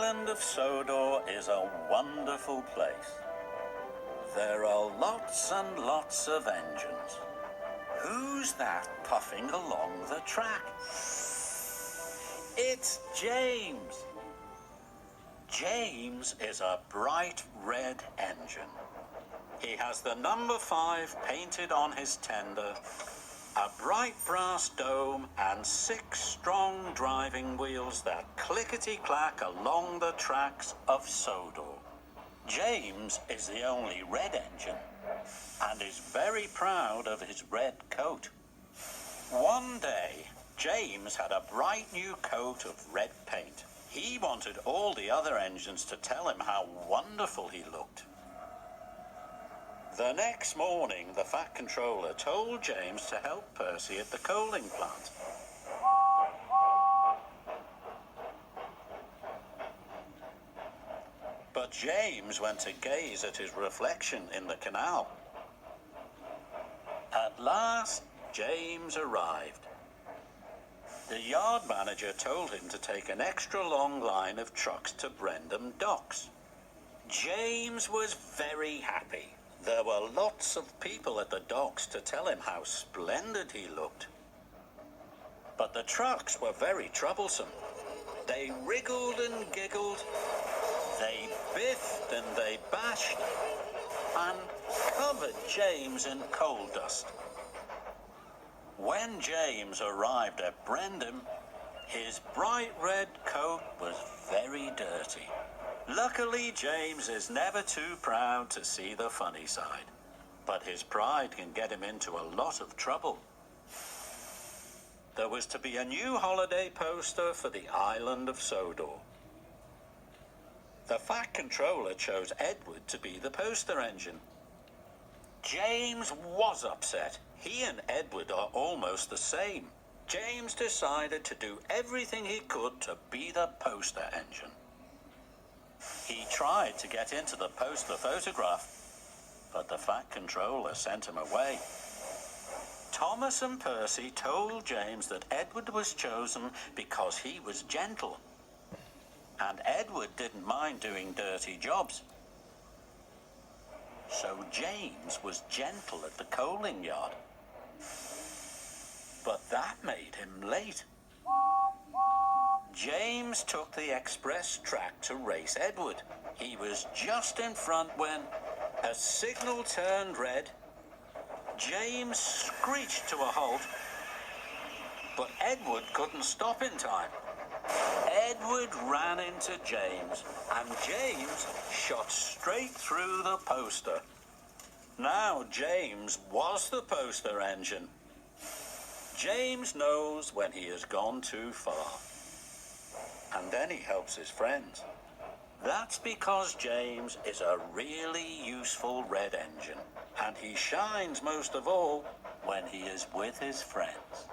island of Sodor is a wonderful place. There are lots and lots of engines. Who's that puffing along the track? It's James. James is a bright red engine. He has the number 5 painted on his tender, a bright brass dome and 6 strong driving wheels that clickety-clack along the tracks of Sodor. James is the only red engine and is very proud of his red coat. One day, James had a bright new coat of red paint. He wanted all the other engines to tell him how wonderful he looked. The next morning, the Fat Controller told James to help Percy at the coaling plant. But James went to gaze at his reflection in the canal. At last, James arrived. The yard manager told him to take an extra long line of trucks to Brendam Docks. James was very happy. There were lots of people at the docks to tell him how splendid he looked. But the trucks were very troublesome. They wriggled and giggled, they biffed and they bashed, and covered James in coal dust. When James arrived at Brendam, his bright red coat was very dirty. Luckily, James is never too proud to see the funny side, but his pride can get him into a lot of trouble. There was to be a new holiday poster for the island of Sodor. The Fat Controller chose Edward to be the poster engine. James was upset. He and Edward are almost the same. James decided to do everything he could to be the poster engine. He tried to get into the poster photograph, but the Fat Controller sent him away. Thomas and Percy told James that Edward was chosen because he was gentle, and Edward didn't mind doing dirty jobs. So James was gentle at the coaling yard. But that made him late. James took the express track to race Edward. He was just in front when a signal turned red. James screeched to a halt, but Edward couldn't stop in time. Edward ran into James, and James shot straight through the poster. Now James was the poster engine. James knows when he has gone too far, and then he helps his friends. That's because James is a really useful red engine, and he shines most of all when he is with his friends.